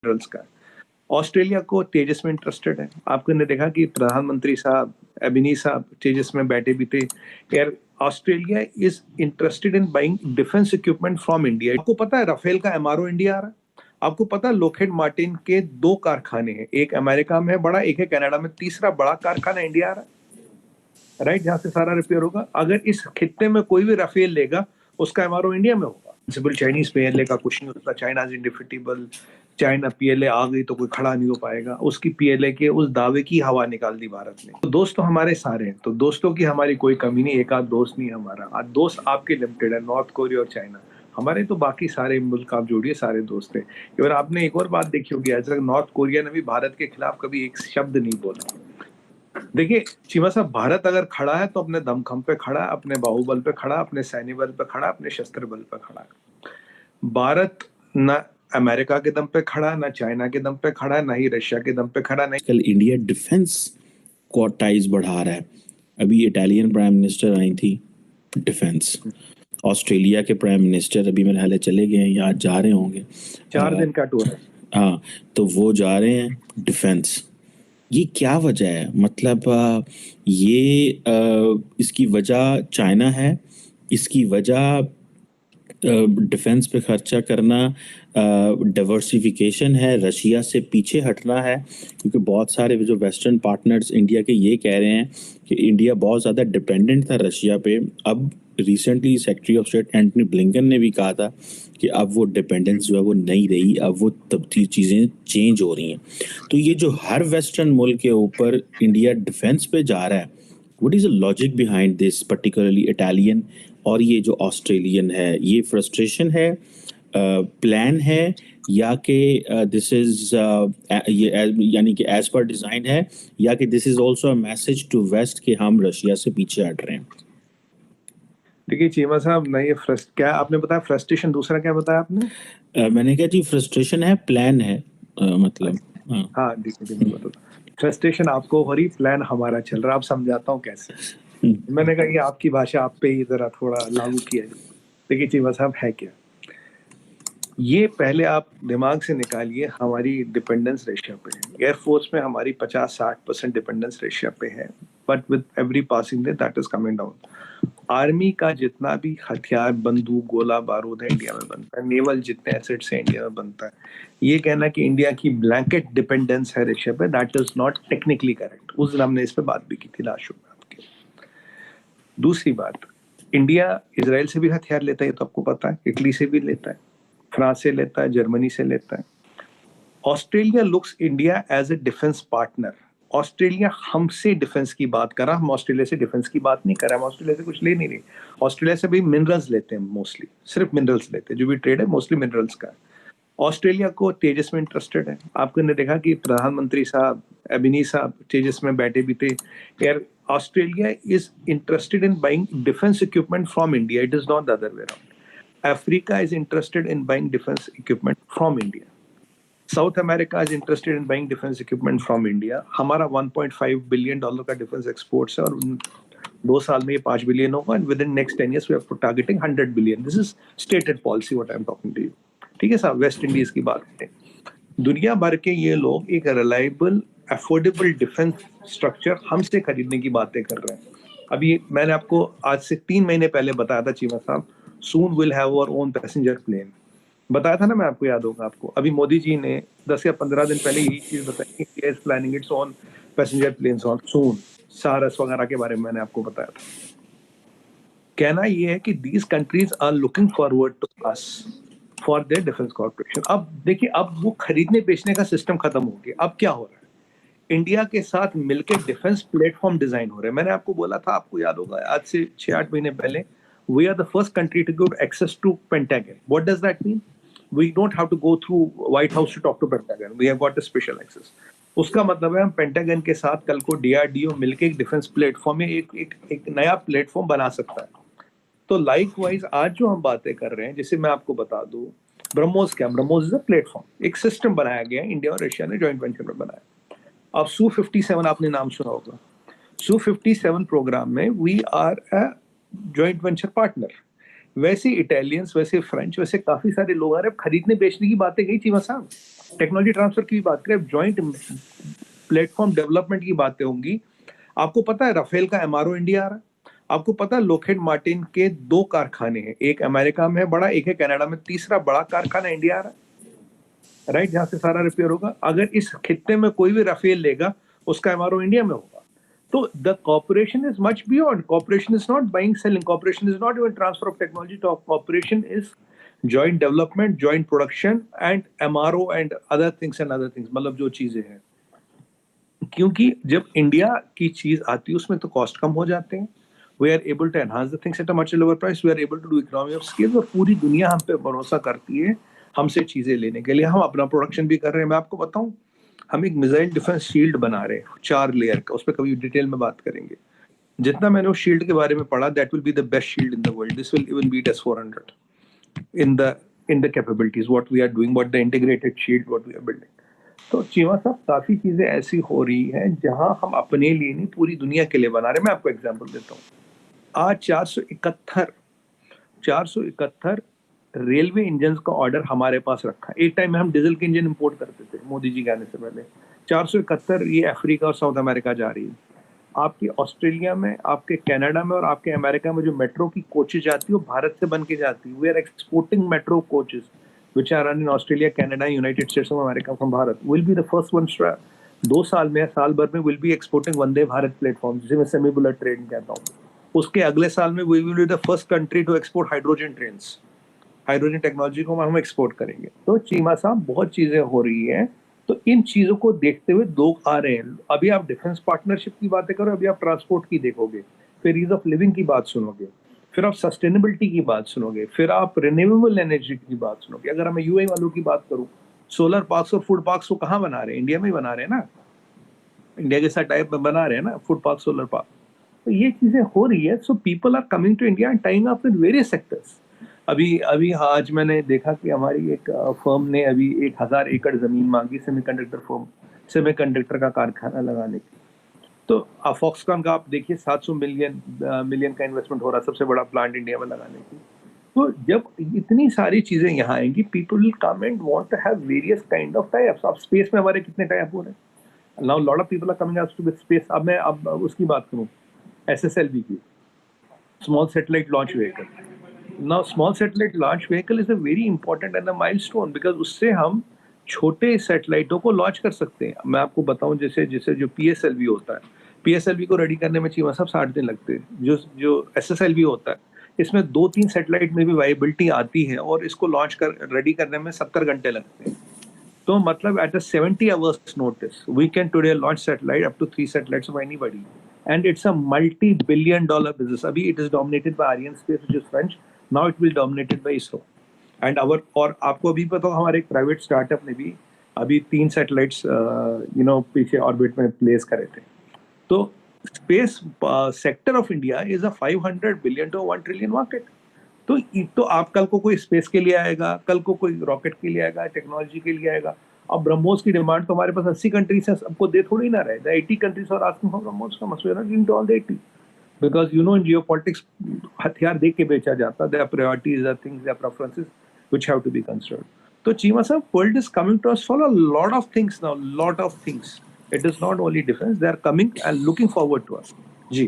Minerals का। Australia को तेजस में इंटरेस्टेड है। आपने देखा कि प्रधानमंत्री साहब एबिनी साहब तेजस में बैठे भी थे। यार Australia is interested in buying defence equipment from India. आपको पता है राफेल का एमआरओ इंडिया आ रहा है। आपको पता है लोकहेड मार्टिन के 2 कारखाने हैं, एक अमेरिका में है बड़ा, एक है कनाडा में, तीसरा बड़ा कारखाना इंडिया आ रहा है, राइट, जहां से सारा रिपेयर होगा। अगर इस खित्ते में कोई भी राफेल लेगा उसका एमआरओ इंडिया में होगा। चाइनीज पीएलए का कुछ नहीं होता, चाइना इज इंडिफिटेबल। चाइना पीएलए आ गई तो कोई खड़ा नहीं हो पाएगा, उसकी पीएलए के उस दावे की हवा निकाल दी भारत ने। तो दोस्त तो हमारे सारे हैं, तो दोस्तों की हमारी कोई कमी नहीं, एक आध दोस्त नहीं हमारा। आज दोस्त आपके लिमिटेड है, नॉर्थ कोरिया और चाइना। हमारे तो बाकी सारे मुल्क आप जोड़िए, सारे दोस्त हैं। और आपने एक और बात देखी होगी, आज तक नॉर्थ कोरिया ने भी भारत के खिलाफ कभी एक शब्द नहीं बोला। देखिए चीमा साहब, भारत अगर खड़ा है तो अपने दमखम पे खड़ा है, अपने बाहुबल पे खड़ा, अपने सैन्य बल पे खड़ा, अपने शस्त्र बल पे खड़ा है। भारत न अमेरिका के दम पे खड़ा, ना चाइना के दम पे खड़ा, ना ही रशिया के दम पे खड़ा, नहीं। कल इंडिया डिफेंस क्वार्टाइज बढ़ा रहा है। अभी इटालियन प्राइम मिनिस्टर आई थी डिफेंस, ऑस्ट्रेलिया के प्राइम मिनिस्टर अभी मेरे ख्याल चले गए हैं या जा रहे होंगे, 4 दिन का टूर है। हाँ, तो वो जा रहे हैं डिफेंस। ये क्या वजह है? मतलब इसकी वजह चाइना है, इसकी वजह डिफेंस पे खर्चा करना, डाइवर्सिफिकेशन है, रशिया से पीछे हटना है। क्योंकि बहुत सारे जो वेस्टर्न पार्टनर्स इंडिया के ये कह रहे हैं कि इंडिया बहुत ज़्यादा डिपेंडेंट था रशिया पे। अब recently secretary of state Antony Blinken ने भी कहा था कि अब वो डिपेंडेंस जो है वो नहीं रही, अब वो तब्दील चीज़ें चेंज हो रही हैं। तो ये जो हर वेस्टर्न मुल्क के ऊपर इंडिया डिफेंस पे जा रहा है, what is the logic behind this, particularly Italian और ये जो ऑस्ट्रेलियन है? ये फ्रस्ट्रेशन है, प्लान है, या कि दिस इज यानी कि एज पर डिज़ाइन है, या कि this is also a message to west कि हम रशिया से पीछे हट रहे हैं? देखिए चीमा साहब, नहीं ये क्या आपने बताया फ्रस्ट्रेशन, दूसरा क्या बताया आपने? मैंने कहा जी फ्रस्ट्रेशन है, प्लान है, मतलब हाँ देखिए मैं बताता हूँ। फ्रस्ट्रेशन आपको हो रही, प्लान हमारा चल रहा है। आप समझाता हूँ कैसे। मैंने कहा ये आपकी भाषा आप पे ही जरा थोड़ा लागू किया जाए। देखिए चीमा साहब, है क्या ये, पहले आप दिमाग से निकालिए हमारी डिपेंडेंस रशिया पे है। एयरफोर्स में हमारी 50-60% डिपेंडेंस रशिया पे है, but with every passing day that is coming down. Army का जितना भी हथियार, बंदूक, गोला बारूद है इंडिया में बनता है, नेवल जितने एसेट्स है इंडिया में बनता है। ये कहना कि इंडिया की ब्लैंकेट डिपेंडेंस है रशिया पे, that is not technically correct. उस दिन हमने इस पे बात भी की थी लास्ट शो में आपके। दूसरी बात, इंडिया इसराइल से भी हथियार लेता है, तो आपको पता है, इटली से भी लेता है, फ्रांस से लेता है, जर्मनी से लेता है। Australia looks India as a defence partner. Australia हमसे डिफेंस की बात कर रहा, हम ऑस्ट्रेलिया से डिफेंस की बात नहीं कर रहे, हम ऑस्ट्रेलिया से कुछ ले नहीं रहे। ऑस्ट्रेलिया से भी मिनरल्स लेते हैं, मोस्टली सिर्फ मिनरल्स लेते हैं, जो भी ट्रेड है मोस्टली मिनरल्स का। ऑस्ट्रेलिया को तेजस में इंटरेस्टेड है। आपने देखा कि प्रधानमंत्री साहब एबिनी साहब तेजस में बैठे भी थे। यार Australia is interested in buying defence equipment from India, it is not the other way around. Africa is interested in buying defence equipment from India. South America is interested in buying defence equipment from India. हमारा $1.5 billion का defence exports है, और 2 साल में ये 5 billion होगा, and within next 10 years we are targeting 100 billion. This is stated policy what I am talking to you. ठीक है साहब, वेस्ट इंडीज की बात करें, दुनिया भर के ये लोग एक रिलायबल अफोर्डेबल डिफेंस स्ट्रक्चर हमसे खरीदने की बातें कर रहे हैं। अभी मैंने आपको आज से 3 महीने पहले बताया था चीमा साहब, soon will have our own passenger plane, बताया था ना मैं आपको, याद होगा आपको। अभी मोदी जी ने 10 या 15 दिन पहले यही चीज बताई कि India is planning its own passenger planes on soon. Saras वगैरह के बारे में मैंने आपको बताया था। कहना ये है कि these countries are looking forward to us for their defence corporation. अब देखिए, अब वो खरीदने बेचने का सिस्टम खत्म हो गया। अब क्या हो रहा है, इंडिया के साथ मिलकर डिफेंस प्लेटफॉर्म डिजाइन हो रहे हैं। मैंने आपको बोला था, आपको याद होगा, आज से 6-8 महीने पहले, we are the first country to give access to Pentagon. What does that mean? We don't have to go through White House to talk to Pentagon. We have got a special access. उसका मतलब है हम pentagon के साथ कल को DRDO मिलके एक डिफेंस प्लेटफॉर्म में एक नया प्लेटफॉर्म बना सकता है। तो लाइकवाइज आज जो हम बातें कर रहे हैं, जैसे मैं आपको बता दूं, ब्रह्मोस क्या, ब्रह्मोस इज अ प्लेटफॉर्म, एक सिस्टम बनाया गया है, इंडिया और रशिया ने जॉइंट वेंचर में बनाया। अब Su-57 आपने नाम सुना होगा। Su-57 प्रोग्राम में we are a joint venture partner. वैसे इटालियंस, वैसे फ्रेंच, वैसे काफी सारे लोग आ रहे हैं। खरीदने बेचने की बातें गई चीमा साहब, टेक्नोलॉजी ट्रांसफर की बात करें, ज्वाइंट प्लेटफॉर्म डेवलपमेंट की बातें होंगी। आपको पता है राफेल का एमआरओ इंडिया आ रहा है। आपको पता है लॉकहीड मार्टिन के 2 कारखाने हैं, एक अमेरिका में है बड़ा, एक है कनाडा में, तीसरा बड़ा कारखाना इंडिया आ रहा है, राइट, जहां से सारा रिपेयर होगा। अगर इस खित्ते में कोई भी राफेल लेगा उसका एमआरओ इंडिया में होगा। तो the corporation is much beyond, corporation is not buying selling, corporation is not even transfer of technology, तो corporation is joint development, joint production and MRO and other things, मतलब जो चीजें हैं। क्योंकि जब इंडिया की चीज आती है उसमें तो कॉस्ट कम हो जाते हैं, we are able to enhance the things at a much lower price, we are able to do economy of scale, और पूरी दुनिया हम पे भरोसा करती है हमसे चीजें लेने के लिए। हम अपना प्रोडक्शन भी कर रहे हैं। मैं आपको बताऊं, हम एक मिसाइल डिफेंस शील्ड बना रहे हैं 4 लेयर का, उस पर कभी डिटेल में बात करेंगे। जितना मैंने उस शील्ड के बारे में पढ़ा, that will be the best shield in the world, this will even beat S-400 in the capabilities what we are doing, what the integrated shield what we are building। तो चीमा साहब काफी चीजें ऐसी हो रही हैं जहां हम अपने लिए नहीं पूरी दुनिया के लिए बना रहे हैं। मैं आपको एग्जांपल देता हूँ। आज 471 रेलवे इंजन का ऑर्डर हमारे पास रखा है। एक टाइम में हम डीजल के इंजन इंपोर्ट करते थे मोदी जी के आने से पहले। 471 ये अफ्रीका और साउथ अमेरिका जा रही है। आपकी ऑस्ट्रेलिया में, आपके कनाडा में और आपके अमेरिका में जो मेट्रो की कोचेज जाती है वो भारत से बन के जाती है। We are exporting metro coaches which are run in Australia, Canada, United States of America from Bharat, will be the first ones to 2 साल में, साल भर में will be exporting Vande Bharat platform, जिसे मैं सेमी बुलेट ट्रेन कहता हूँ। उसके अगले साल में we will be the first country to export hydrogen trains, hydrogen technology को हम एक्सपोर्ट करेंगे। तो चीमा साहब बहुत चीजें हो रही हैं। तो इन चीजों को देखते हुए लोग आ रहे हैं। अभी आप डिफेंस पार्टनरशिप की बातें करो, अभी आप ट्रांसपोर्ट की देखोगे, फिर ईज ऑफ लिविंग की बात सुनोगे, फिर आप सस्टेनेबिलिटी की बात सुनोगे, फिर आप रिन्यूएबल एनर्जी की बात सुनोगे। अगर मैं यूएई वालों की बात करूं, सोलर पार्क्स और फूड पार्क्स को कहाँ बना रहे हैं? इंडिया में ही बना रहे हैं ना, इंडिया के साथ टाइप में बना रहे हैं ना फूड पार्क, सोलर पार्क। तो ये चीजें हो रही है। So people are coming to India and tying up with various sectors. अभी आज मैंने देखा कि हमारी एक फर्म ने अभी 1000 एकड़ जमीन मांगी सेमीकंडक्टर का कारखाना लगाने की। तो फॉक्सकॉन का आप देखिए 700 मिलियन का इन्वेस्टमेंट हो रहा है, सबसे बड़ा प्लांट इंडिया में लगाने की। तो जब इतनी सारी चीजें यहाँ आएंगी, people will come and want to have various kind of types. अब स्पेस में हमारे कितने टाइप हो रहे हैं? Now lot of people are coming out to space. अब उसकी बात करूँ, SSLV की, small satellite launch vehicle. Now small satellite launch vehicle is a very important and a milestone, because उससे हम छोटे सैटेलाइटों को लॉन्च कर सकते हैं। मैं आपको बताऊं, जैसे जो PSLV होता है, PSLV को रेडी करने में चीमा साहब 60 दिन लगते हैं। जो SSLV होता है, इसमें 2-3 सैटेलाइट में भी वायबिलिटी आती है और इसको लॉन्च कर रेडी करने में 70 घंटे लगते हैं। तो मतलब at 70 hours notice we can today launch satellite up to 3 satellites of anybody, and it's a multi-billion dollar business. अभी it is dominated by Ariane space which is French, now it will dominated by ISRO and our. और आपको अभी पता हो, हमारे एक private startup ने भी अभी 3 सैटेलाइट्स पीछे ऑर्बिट में प्लेस करे थे। तो space sector of India is a 500 billion to 1 trillion market. तो आप कल को कोई स्पेस के लिए आएगा, कल को कोई रॉकेट के लिए आएगा, टेक्नोलॉजी के लिए आएगा। अब ब्रह्मोस की डिमांड तो हमारे पास 80 कंट्रीज है, सबको दे थोड़ी ना रहे। 80 countries are asking for BrahMos का, must we are not giving to all the 80, because you know in geopolitics हथियार देख के बेचा जाता है। Their priorities, their things, their preferences which have to be considered. तो चीमा साहब, world is coming to us for a lot of things now, lot of things. It is not only defense, they are coming and looking forward to us. Ji.